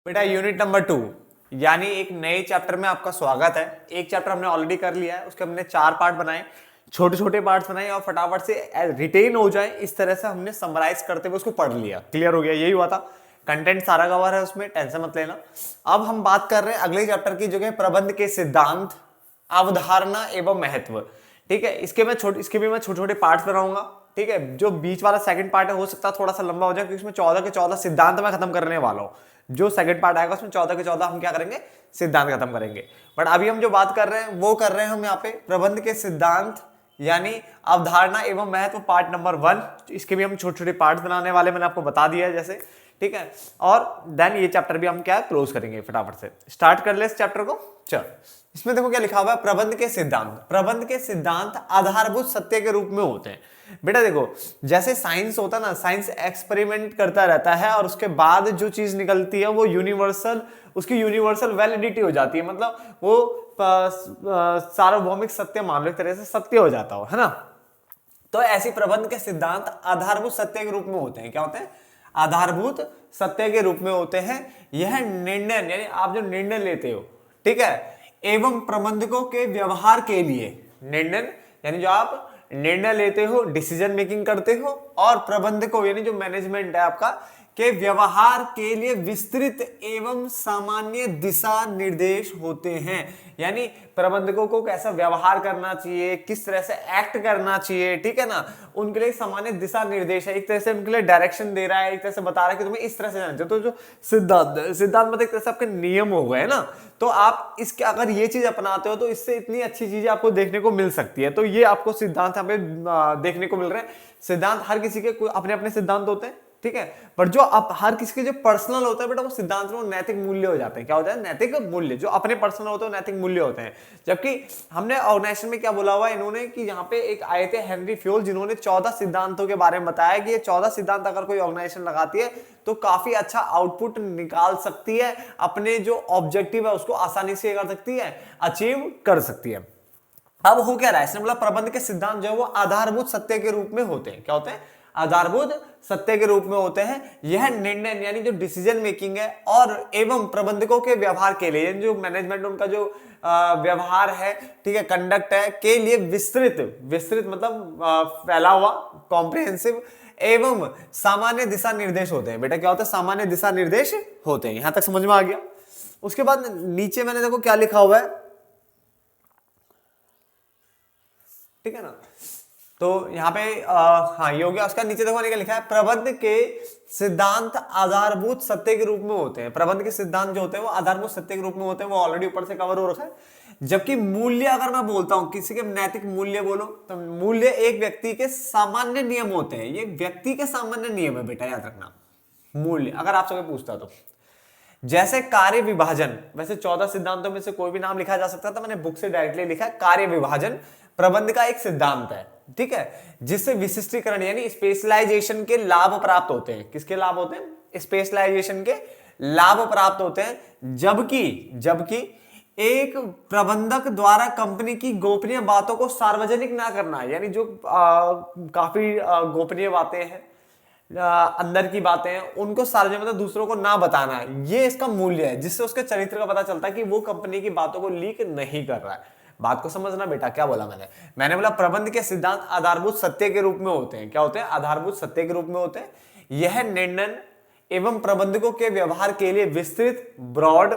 बेटा unit number 2 यानी एक नए चैप्टर में आपका स्वागत है। एक चैप्टर हमने ऑलरेडी कर लिया है, उसके हमने 4 पार्ट बनाए, छोटे छोटे पार्ट्स बनाए और फटाफट से रिटेन हो जाए इस तरह से हमने समराइज करते हुए उसको पढ़ लिया। क्लियर हो गया? यही हुआ था। कंटेंट सारा कवर है उसमें, टेंशन मत लेना। अब हम बात कर रहे हैं अगले चैप्टर की, जो है प्रबंध के सिद्धांत, अवधारणा एवं महत्व। ठीक है, इसके भी मैं छोटे छोटे पार्ट्स बनाऊंगा। ठीक है, जो बीच वाला सेकंड पार्ट है हो सकता है थोड़ा सा लंबा हो जाए, क्योंकि इसमें 14 के 14 सिद्धांत मैं खत्म करने वाला हूं। जो सेकंड पार्ट आएगा उसमें 14 के 14 हम क्या करेंगे, सिद्धांत खत्म करेंगे। बट अभी हम जो बात कर रहे हैं वो कर रहे हैं हम यहाँ पे प्रबंध के सिद्धांत यानी अवधारणा एवं महत्व पार्ट नंबर 1। इसके भी हम छोटे छोटे पार्ट बनाने वाले, मैंने आपको बता दिया है जैसे। ठीक है, और देन ये चैप्टर भी हम क्या क्लोज करेंगे। फटाफट से स्टार्ट कर ले इस चैप्टर को। चल, इसमें देखो क्या लिखा हुआ है, प्रबंध के सिद्धांत। प्रबंध के सिद्धांत आधारभूत सत्य के रूप में होते हैं। बेटा देखो, जैसे साइंस होता है ना, साइंस एक्सपेरिमेंट करता रहता है और उसके बाद जो चीज निकलती है वो यूनिवर्सल, उसकी यूनिवर्सल वैलिडिटी हो जाती है। मतलब वो सार्वभौमिक सत्य मान लो, एक तरह से सत्य हो जाता हो, है ना। तो ऐसी प्रबंध के सिद्धांत आधारभूत सत्य के रूप में होते हैं। क्या होते हैं? आधारभूत सत्य के रूप में होते हैं। यह निर्णय यानी आप जो निर्णय लेते हो, ठीक है, एवं प्रबंधकों के व्यवहार के लिए, निर्णय यानी जो आप निर्णय लेते हो, डिसीजन मेकिंग करते हो, और प्रबंधकों यानी जो मैनेजमेंट है आपका, के व्यवहार के लिए विस्तृत एवं सामान्य दिशा निर्देश होते हैं। यानी प्रबंधकों को कैसा व्यवहार करना चाहिए, किस तरह से एक्ट करना चाहिए, ठीक है ना, उनके लिए सामान्य दिशा निर्देश है। एक तरह से उनके लिए डायरेक्शन दे रहा है, एक तरह से बता रहा है कि तुम्हें इस तरह से जाना चाहिए। तो जो सिद्धांत मतलब एक तरह से आपके नियम हो गए ना, तो आप इसके अगर ये चीज अपनाते हो तो इससे इतनी अच्छी चीजें आपको देखने को मिल सकती है। तो ये आपको सिद्धांत हमें देखने को मिल रहे हैं। सिद्धांत हर किसी के अपने अपने सिद्धांत होते हैं, ठीक है, पर जो अब हर किसी के जो पर्सनल होता है बेटा, वो सिद्धांत में नैतिक मूल्य हो जाते हैं। क्या होता है? नैतिक मूल्य। जो अपने पर्सनल होते हैं नैतिक मूल्य होते हैं। जबकि हमने ऑर्गेनाइजेशन में क्या बोला हुआ है इन्होंने, कि यहाँ पे एक आए थे हेनरी फ्योल, जिन्होंने 14 सिद्धांतों के बारे में बताया कि ये 14 सिद्धांत अगर कोई ऑर्गेनाइजेशन लगाती है तो काफी अच्छा आउटपुट निकाल सकती है, अपने जो ऑब्जेक्टिव है उसको आसानी से कर सकती है, अचीव कर सकती है। अब हो क्या रहा है, इसने बोला प्रबंध के सिद्धांत जो है वो आधारभूत सत्य के रूप में होते हैं। क्या होते हैं? आधारभूत सत्य के रूप में होते हैं। यह निर्णय यानी जो डिसीजन मेकिंग है और एवं प्रबंधकों के व्यवहार के लिए, जो मैनेजमेंट उनका जो व्यवहार है, ठीक है, कंडक्ट है, के लिए विस्तृत मतलब फैला हुआ, कॉम्प्रिहेंसिव एवं सामान्य दिशा निर्देश होते हैं। बेटा क्या होता है? सामान्य दिशा निर्देश होते हैं। यहां तक समझ में आ गया? उसके बाद नीचे मैंने देखो क्या लिखा हुआ है, ठीक है ना। तो यहाँ पे हाँ ये हो गया। उसका नीचे देखो क्या लिखा है, प्रबंध के सिद्धांत आधारभूत सत्य के रूप में होते हैं। प्रबंध के सिद्धांत जो होते हैं वो आधारभूत सत्य के रूप में होते हैं, वो ऑलरेडी ऊपर से कवर हो रखा है। जबकि मूल्य, अगर मैं बोलता हूं किसी के नैतिक मूल्य बोलो, तो मूल्य एक व्यक्ति के सामान्य नियम होते हैं। ये व्यक्ति के सामान्य नियम है बेटा, याद रखना। मूल्य अगर आप सबसे पूछता तो जैसे कार्य विभाजन, वैसे 14 सिद्धांतों में से कोई भी नाम लिखा जा सकता था, मैंने बुक से डायरेक्टली लिखा है। कार्य विभाजन प्रबंध का एक सिद्धांत है, ठीक है, जिससे विशिष्टीकरण यानी स्पेशलाइजेशन के लाभ प्राप्त होते हैं। किसके लाभ होते हैं? स्पेशलाइजेशन के लाभ प्राप्त होते हैं। जबकि एक प्रबंधक द्वारा कंपनी की गोपनीय बातों को सार्वजनिक ना करना, यानी जो काफी गोपनीय बातें हैं, अंदर की बातें हैं, उनको सार्वजनिक मतलब दूसरों को ना बताना, ये इसका मूल्य है, जिससे उसके चरित्र का पता चलता है कि वो कंपनी की बातों को लीक नहीं कर रहा है। बात को समझना बेटा, क्या बोला मैंने बोला प्रबंध के सिद्धांत आधारभूत सत्य के रूप में होते हैं। क्या होते हैं? आधारभूत सत्य के रूप में होते हैं। यह निर्णय एवं प्रबंधकों के व्यवहार के लिए विस्तृत, ब्रॉड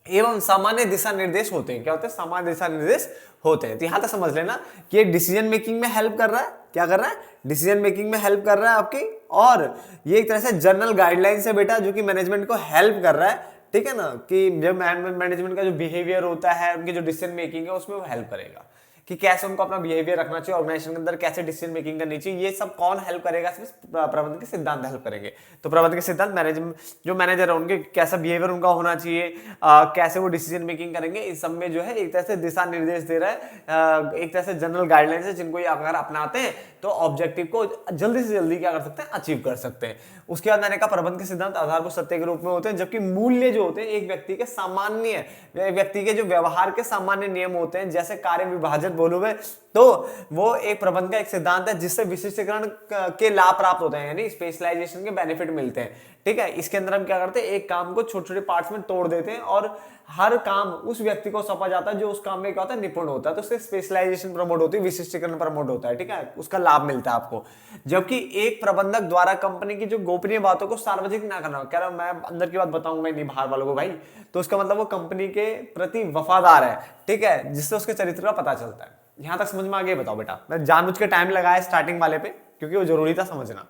एवं सामान्य दिशा निर्देश होते हैं। क्या होते हैं? सामान्य दिशा निर्देश होते हैं। तो यहां तक समझ लेना कि ये डिसीजन मेकिंग में हेल्प कर रहा है। क्या कर रहा है? डिसीजन मेकिंग में हेल्प कर रहा है आपकी, और ये एक तरह से जनरल गाइडलाइंस है बेटा, जो कि मैनेजमेंट को हेल्प कर रहा है, ठीक है ना, कि जब मैनेजमेंट का जो बिहेवियर होता है, उनकी जो डिसीजन मेकिंग है, उसमें वो हेल्प करेगा कि कैसे उनको अपना बिहेवियर रखना चाहिए, ऑर्गेनाइजेशन के अंदर कैसे डिसीजन मेकिंग करनी चाहिए। ये सब कौन हेल्प करेगा? सिर्फ प्रबंधन के सिद्धांत हेल्प करेंगे। तो प्रबंधन के सिद्धांत जो मैनेजर है उनके कैसा बिहेवियर उनका होना चाहिए, कैसे वो डिसीजन मेकिंग करेंगे, इस सब में जो है एक तरह से दिशा निर्देश दे रहा है, एक तरह से जनरल गाइडलाइंस है, जिनको ये अगर अपनाते हैं तो ऑब्जेक्टिव को जल्दी से जल्दी क्या कर सकते हैं? अचीव कर सकते हैं। उसके बाद मैंने कहा प्रबंध के सिद्धांत आधारभूत सत्य के रूप में होते हैं। जबकि मूल्य जो होते हैं एक व्यक्ति के सामान्य, व्यक्ति के जो व्यवहार के सामान्य नियम होते हैं, जैसे कार्य विभाजन बोलो मैं, तो वो एक प्रबंध का एक सिद्धांत है, जिससे विशिष्टीकरण के लाभ प्राप्त होते हैं, यानी स्पेशलाइजेशन के बेनिफिट मिलते हैं। ठीक है। इसके अंदर हम क्या करते हैं, एक काम को छोटे छोटे पार्ट्स में तोड़ देते हैं और हर काम उस व्यक्ति को सौंपा जाता है जो उस काम में क्या होता है, निपुण होता है। तो उससे स्पेशलाइजेशन प्रमोट होती है, विशिष्टीकरण प्रमोट होता है, ठीक है, उसका लाभ मिलता है आपको। जबकि एक प्रबंधक द्वारा कंपनी की जो गोपनीय बातों को सार्वजनिक ना करना, कह रहा मैं अंदर की बात बताऊंगा नहीं बाहर वालों को भाई, तो उसका मतलब वो कंपनी के प्रति वफादार है, ठीक है, जिससे उसके चरित्र का पता चलता है। यहां तक समझ में आ गया? बताओ बेटा, मैं जानबूझ के टाइम लगाया स्टार्टिंग वाले पे क्योंकि वो जरूरी था समझना,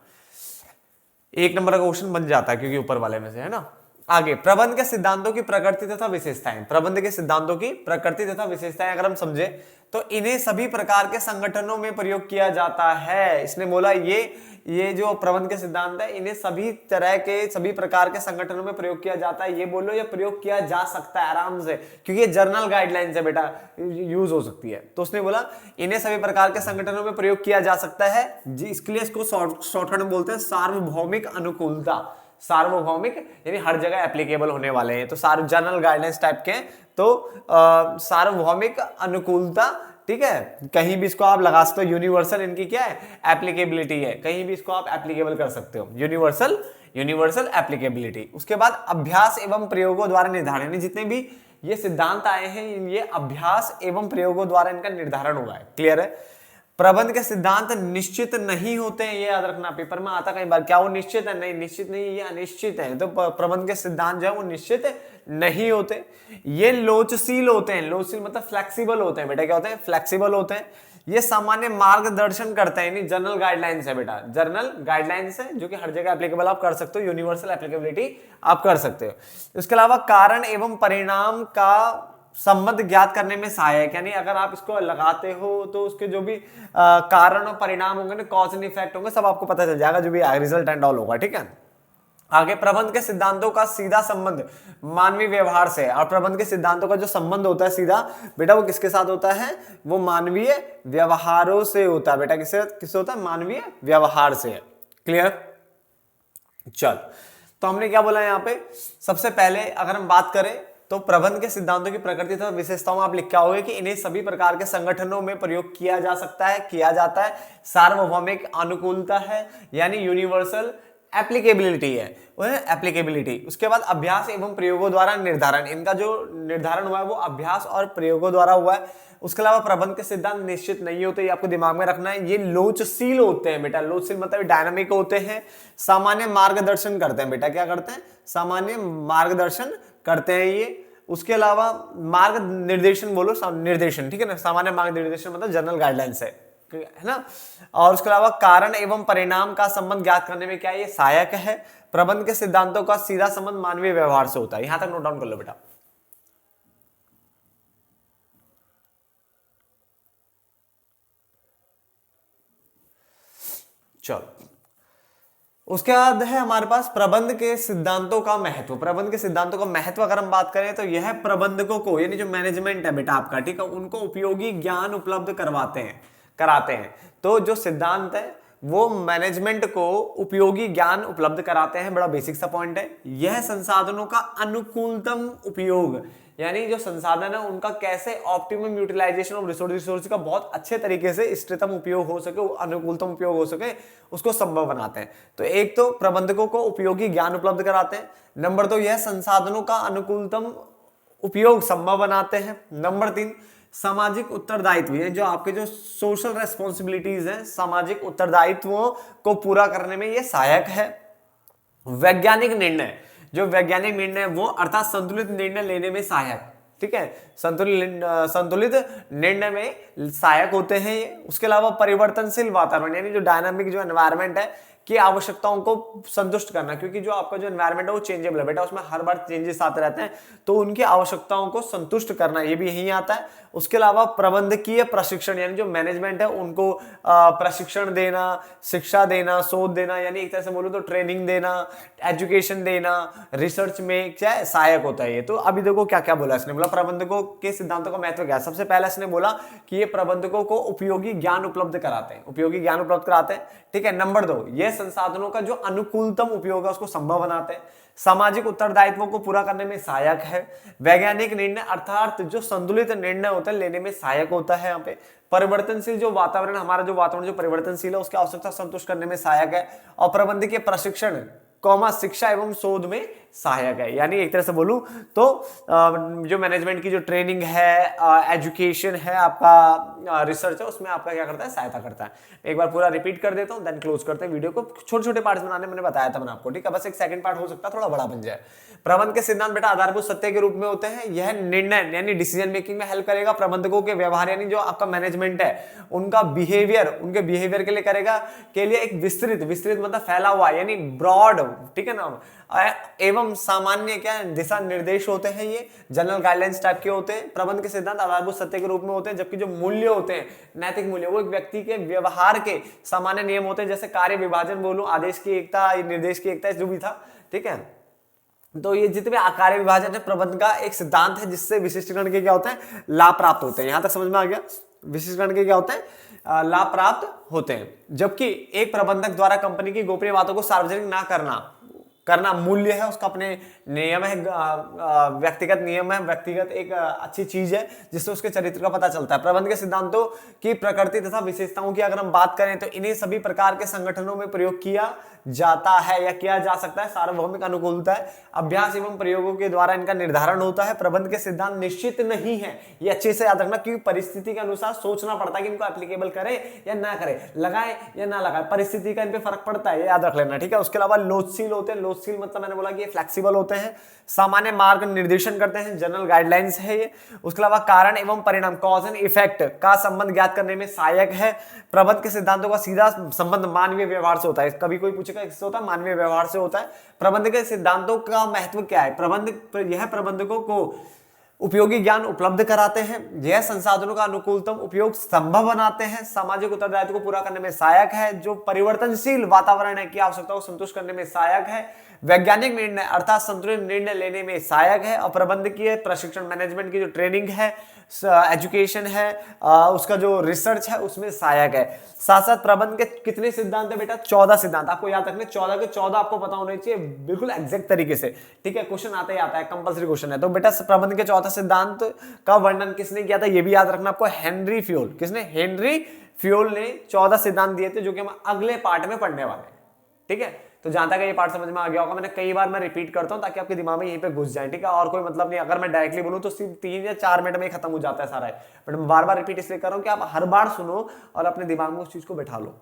एक नंबर का क्वेश्चन बन जाता है क्योंकि ऊपर वाले में से, है ना। आगे, प्रबंध के सिद्धांतों की प्रकृति तथा विशेषताएं। प्रबंध के सिद्धांतों की प्रकृति तथा विशेषताएं अगर हम समझे तो इन्हें सभी प्रकार के संगठनों में प्रयोग किया जाता है। इसने बोला ये जो प्रबंध के सिद्धांत है इन्हें सभी तरह के सभी प्रकार के संगठनों में प्रयोग किया जाता है। ये बोलो या प्रयोग किया जा सकता है आराम से, क्योंकि ये जर्नल गाइडलाइंस है बेटा, यूज हो सकती है। तो उसने बोला इन्हें सभी प्रकार के संगठनों में प्रयोग किया जा सकता है जी। इसके लिए इसको शॉर्टकट में बोलते हैं सार्वभौमिक अनुकूलता। सार्वभौमिक यानी हर जगह एप्लीकेबल होने वाले हैं, तो जनरल गाइडलाइंस टाइप के हैं। तो सार्वभौमिक अनुकूलता, ठीक है, कहीं भी इसको आप लगा सकते हो। यूनिवर्सल इनकी क्या है, एप्लीकेबिलिटी है, कहीं भी इसको आप एप्लीकेबल कर सकते हो, यूनिवर्सल एप्लीकेबिलिटी। उसके बाद अभ्यास एवं प्रयोगों द्वारा निर्धारण, जितने भी ये सिद्धांत आए हैं ये अभ्यास एवं प्रयोगों द्वारा इनका निर्धारण हुआ है। क्लियर है? प्रबंध के सिद्धांत निश्चित नहीं होते हैं, ये याद रखना, पेपर में आता कई बार, क्या वो निश्चित है? नहीं, निश्चित नहीं, ये अनिश्चित है। तो प्रबंध के सिद्धांत जो है वो निश्चित नहीं होते, ये लोचशील होते हैं। लोचशील मतलब फ्लेक्सिबल होते हैं बेटा, क्या होते हैं? फ्लेक्सिबल होते हैं। ये सामान्य मार्गदर्शन करते हैं, जनरल गाइडलाइंस है बेटा, जनरल गाइडलाइंस है जो कि हर जगह एप्लीकेबल आप कर सकते हो, यूनिवर्सल एप्लीकेबिलिटी आप कर सकते हो। इसके अलावा कारण एवं परिणाम का संबंध ज्ञात करने में सहायक, यानी अगर आप इसको लगाते हो तो उसके जो भी कारण और परिणाम होंगे ना, कॉज एंड इफेक्ट होंगे, सब आपको पता चल जाएगा, जो भी रिजल्ट एंड ऑल होगा, ठीक है। आगे, प्रबंध के सिद्धांतों का सीधा संबंध मानवीय व्यवहार से, और प्रबंध के सिद्धांतों का जो संबंध होता है सीधा बेटा, वो किसके साथ होता है? वो मानवीय व्यवहारों से होता है बेटा। किससे होता है? मानवीय व्यवहार से। क्लियर? चल, तो हमने क्या बोला यहाँ पे, सबसे पहले अगर हम बात करें तो प्रबंध के सिद्धांतों की प्रकृति तथा विशेषताओं में आप लिख क्या होगे कि इन्हें सभी प्रकार के संगठनों में प्रयोग किया जा सकता है, किया जाता है। सार्वभौमिक अनुकूलता है, यानी यूनिवर्सल एप्लीकेबिलिटी है, वो है एप्लीकेबिलिटी। उसके बाद अभ्यास एवं प्रयोगों द्वारा निर्धारण, इनका जो निर्धारण हुआ है वो अभ्यास और प्रयोगों द्वारा हुआ है। उसके अलावा प्रबंध के सिद्धांत निश्चित नहीं होते, ये आपको दिमाग में रखना है। ये लोचशील होते हैं बेटा, लोचशील मतलब डायनामिक होते हैं। सामान्य मार्गदर्शन करते हैं बेटा, क्या करते हैं? सामान्य मार्गदर्शन करते हैं ये। उसके अलावा मार्ग निर्देशन बोलो, निर्देशन, ठीक है ना, सामान्य मार्ग निर्देशन मतलब जनरल गाइडलाइंस है ना। और उसके अलावा कारण एवं परिणाम का संबंध ज्ञात करने में क्या है? ये सहायक है। प्रबंध के सिद्धांतों का सीधा संबंध मानवीय व्यवहार से होता है। यहां तक नोट डाउन कर लो बेटा। चलो, उसके बाद है हमारे पास प्रबंध के सिद्धांतों का महत्व। प्रबंध के सिद्धांतों का महत्व अगर हम बात करें तो यह प्रबंधकों को, यानी जो मैनेजमेंट है बेटा आपका, ठीक है, उनको उपयोगी ज्ञान उपलब्ध कराते हैं। तो जो सिद्धांत है वो मैनेजमेंट को उपयोगी ज्ञान उपलब्ध कराते हैं, बड़ा बेसिक सा पॉइंट है। यह संसाधनों का अनुकूलतम उपयोग, यानी जो संसाधन है उनका कैसे ऑप्टिमम यूटिलाइजेशन ऑफ रिसोर्स का बहुत अच्छे तरीके से इष्टतम उपयोग हो सके, अनुकूलतम उपयोग हो सके, उसको संभव बनाते हैं। तो एक तो प्रबंधकों को उपयोगी ज्ञान उपलब्ध कराते हैं। नंबर 2, यह संसाधनों का अनुकूलतम उपयोग संभव बनाते हैं। नंबर 3, सामाजिक उत्तरदायित्व, ये जो आपके जो सोशल रेस्पॉन्सिबिलिटीज हैं, सामाजिक उत्तरदायित्वों को पूरा करने में ये सहायक है। वैज्ञानिक निर्णय, जो वैज्ञानिक निर्णय वो अर्थात संतुलित निर्णय लेने में सहायक, ठीक है, संतुलित निर्णय में सहायक होते हैं ये। उसके अलावा परिवर्तनशील वातावरण, यानी जो डायनामिक जो एनवायरनमेंट है की आवश्यकताओं को संतुष्ट करना, क्योंकि जो आपका जो एनवायरनमेंट है वो चेंजेबल है बेटा, उसमें हर बार चेंजेस आते रहते हैं, तो उनकी आवश्यकताओं को संतुष्ट करना ये भी यही आता है। उसके अलावा प्रबंधकीय प्रशिक्षण, यानी जो मैनेजमेंट है उनको प्रशिक्षण देना, शिक्षा देना, शोध देना, यानी एक तरह से बोलो तो ट्रेनिंग देना, एजुकेशन देना, रिसर्च में क्या है सहायक होता है ये। तो अभी देखो क्या क्या बोला इसने, बोला प्रबंधकों के सिद्धांतों का महत्व क्या है। सबसे पहले इसने बोला कि ये प्रबंधकों को उपयोगी ज्ञान उपलब्ध कराते हैं, उपयोगी ज्ञान उपलब्ध कराते हैं, ठीक है। नंबर 2, ये संसाधनों का जो अनुकूलतम उपयोग है उसको संभव बनाते हैं। सामाजिक उत्तरदायित्वों को पूरा करने में सहायक है। वैज्ञानिक निर्णय अर्थात जो संतुलित निर्णय होते हैं लेने में सहायक होता है। यहाँ पे परिवर्तनशील जो वातावरण, हमारा जो वातावरण जो परिवर्तनशील है उसकी आवश्यकता संतुष्ट करने में सहायक है। और प्रबंधकीय प्रशिक्षण कॉमा शिक्षा एवं शोध में सहायक है। यानी एक तरह से बोलूं तो जो मैनेजमेंट की जो ट्रेनिंग है, एजुकेशन है, आपका रिसर्च है, उसमें आपका क्या करता है, सहायता करता है। एक बार पूरा रिपीट कर देता हूं, देन क्लोज करते हैं वीडियो को। छोटे छोटे पार्ट्स बनाने मैंने बताया था मैंने आपको, ठीक है। बस एक सेकंड पार्ट हो सकता है थोड़ा बड़ा बन जाए। प्रबंध के सिद्धांत बेटा आधारभूत सत्य के रूप में होते हैं। यह निर्णय यानी डिसीजन मेकिंग में हेल्प करेगा। प्रबंधकों के व्यवहार यानी जो आपका मैनेजमेंट है उनका बिहेवियर, उनके बिहेवियर के लिए करेगा, के लिए एक विस्तृत मतलब फैला हुआ यानी ब्रॉड, ठीक है ना, एवं सामान्य क्या दिशा निर्देश होते हैं। ये जनरल गाइडलाइंस टाइप के होते हैं। प्रबंध के सिद्धांत आधारभूत सत्य के रूप में होते हैं, जबकि जो मूल्य होते हैं, नैतिक मूल्य, वो एक व्यक्ति के व्यवहार के सामान्य नियम होते हैं। जैसे कार्य विभाजन बोलूं, आदेश की एकता, निर्देश की एकता, जो भी था, ठीक है। तो ये जितने भी कार्य विभाजन है प्रबंध का एक सिद्धांत है, जिससे विशिष्टीकरण के क्या होते हैं, लाभ प्राप्त होते हैं। यहां तक समझ में आ गया? विशिष्टीकरण के क्या होते हैं, लाभ प्राप्त होते हैं। जबकि एक प्रबंधक द्वारा कंपनी की गोपनीय बातों को सार्वजनिक ना करना मूल्य है, उसका अपने नियम है, व्यक्तिगत नियम है, व्यक्तिगत एक अच्छी चीज है जिससे उसके चरित्र का पता चलता है। प्रबंध के सिद्धांतों की प्रकृति तथा विशेषताओं की अगर हम बात करें तो इन्हें सभी प्रकार के संगठनों में प्रयोग किया जाता है या किया जा सकता है। सार्वभौमिक अनुकूलता है, अभ्यास एवं प्रयोगों के द्वारा इनका निर्धारण होता है। प्रबंध के सिद्धांत निश्चित नहीं है, ये अच्छे से याद रखना, क्योंकि परिस्थिति के अनुसार सोचना पड़ता है कि इनको एप्लीकेबल करे या ना करे, लगाए या ना लगाए, परिस्थिति का इन पे फर्क पड़ता है, ये याद रख लेना, ठीक है। उसके अलावा लोचशील होते हैं। लोचशील मतलब मैंने बोला कि ये फ्लेक्सिबल होते हैं, सामान्य मार्ग निर्देशन करते हैं, जनरल गाइडलाइंस है ये। उसके अलावा कारण एवं परिणाम, कॉज एंड इफेक्ट का संबंध ज्ञात करने में सहायक है। प्रबंध के सिद्धांतों का सीधा संबंध मानवीय व्यवहार से होता है। कभी कोई पूछेगा किससे होता है, मानवीय व्यवहार से होता है। प्रबंध के सिद्धांतों का महत्व क्या है? यह प्रबंधकों को उपयोगी ज्ञान उपलब्ध कराते हैं, यह संसाधनों का अनुकूलतम उपयोग संभव बनाते हैं, सामाजिक उत्तरदायित्व को पूरा करने में सहायक है, जो परिवर्तनशील वातावरण है की आवश्यकता को संतुष्ट करने में सहायक है, वैज्ञानिक निर्णय अर्थात संतुलित निर्णय लेने में सहायक है, और प्रबंधकीय प्रशिक्षण मैनेजमेंट की जो ट्रेनिंग है, एजुकेशन है, उसका जो रिसर्च है उसमें सहायक है। साथ साथ प्रबंध के कितने सिद्धांत है बेटा? 14 सिद्धांत। आपको याद रखने 14 के 14 आपको पता होने चाहिए बिल्कुल एग्जैक्ट तरीके से, ठीक है। क्वेश्चन आता ही आता है, कंपलसरी क्वेश्चन है। तो बेटा प्रबंध के 14 सिद्धांत का वर्णन किसने किया था, ये भी याद रखना आपको, हेनरी फ्योल। किसने? हेनरी फ्योल ने 14 सिद्धांत दिए थे, जो कि हम अगले पार्ट में पढ़ने वाले हैं, ठीक है। तो जहां तक ये पार्ट समझ में आ गया होगा, मैंने कई बार मैं रिपीट करता हूं ताकि आपके दिमाग में यहीं पे घुस जाए, ठीक है। और कोई मतलब नहीं, अगर मैं डायरेक्टली बोलूं तो सिर्फ 3 या 4 मिनट में ही खत्म हो जाता है सारा, बट मैं बार बार रिपीट इसलिए कर रहा हूं कि आप हर बार सुनो और अपने दिमाग में उस चीज को बैठा लो।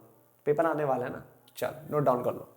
पेपर आने वाला है ना, चल नोट डाउन कर लो।